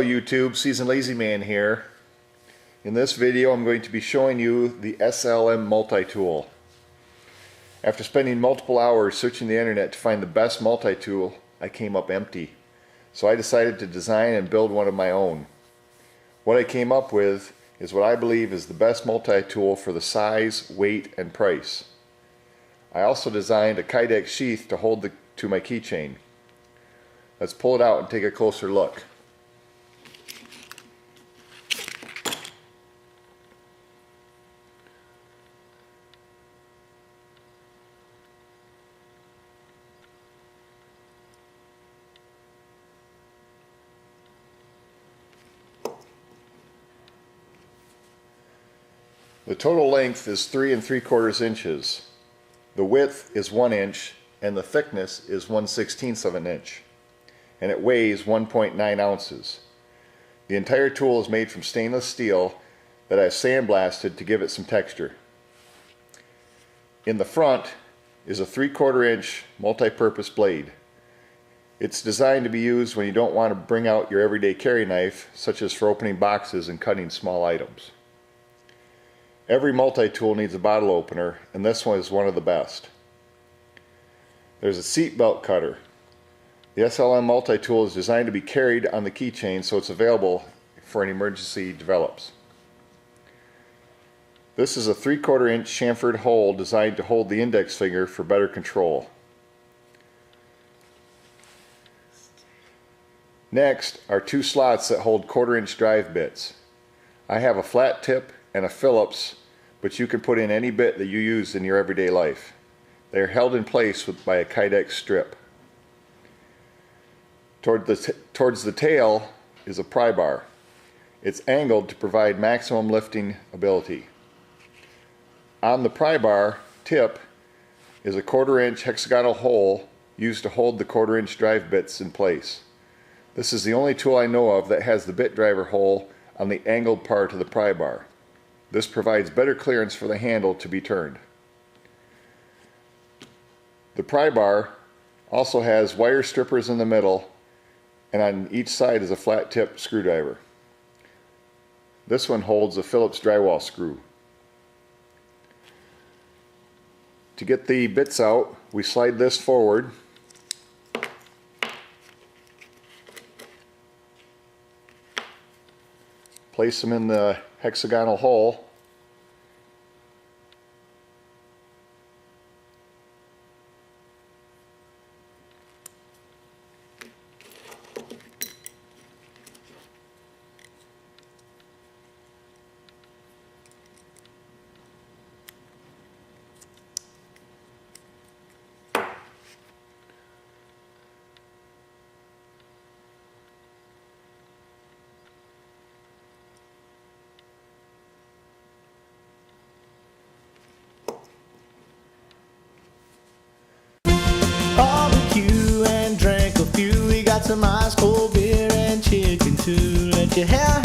Hello YouTube, Seasoned Lazy Man here. In this video I'm going to be showing you the SLM multi-tool. After spending multiple hours searching the internet to find the best multi-tool, I came up empty. So I decided to design and build one of my own. What I came up with is what I believe is the best multi-tool for the size, weight, and price. I also designed a Kydex sheath to hold to my keychain. Let's pull it out and take a closer look. The total length is 3 3/4 inches. The width is 1 inch and the thickness is 1/16 of an inch. And it weighs 1.9 ounces. The entire tool is made from stainless steel that I've sandblasted to give it some texture. In the front is a 3/4 inch multi-purpose blade. It's designed to be used when you don't want to bring out your everyday carry knife, such as for opening boxes and cutting small items. Every multi-tool needs a bottle opener, and this one is one of the best. There's a seat belt cutter. The SLM multi-tool is designed to be carried on the keychain so it's available for an emergency develops. This is a 3/4 inch chamfered hole designed to hold the index finger for better control. Next are 2 slots that hold 1/4 inch drive bits. I have a flat tip and a Phillips, but you can put in any bit that you use in your everyday life. They are held in place by a Kydex strip. Towards the tail is a pry bar. It's angled to provide maximum lifting ability. On the pry bar tip is a 1/4 inch hexagonal hole used to hold the 1/4 inch drive bits in place. This is the only tool I know of that has the bit driver hole on the angled part of the pry bar. This provides better clearance for the handle to be turned. The pry bar also has wire strippers in the middle, and on each side is a flat tip screwdriver. This one holds a Phillips drywall screw. To get the bits out, we slide this forward. Place them in the hexagonal hole. Some ice cold beer and chicken too. Let your hair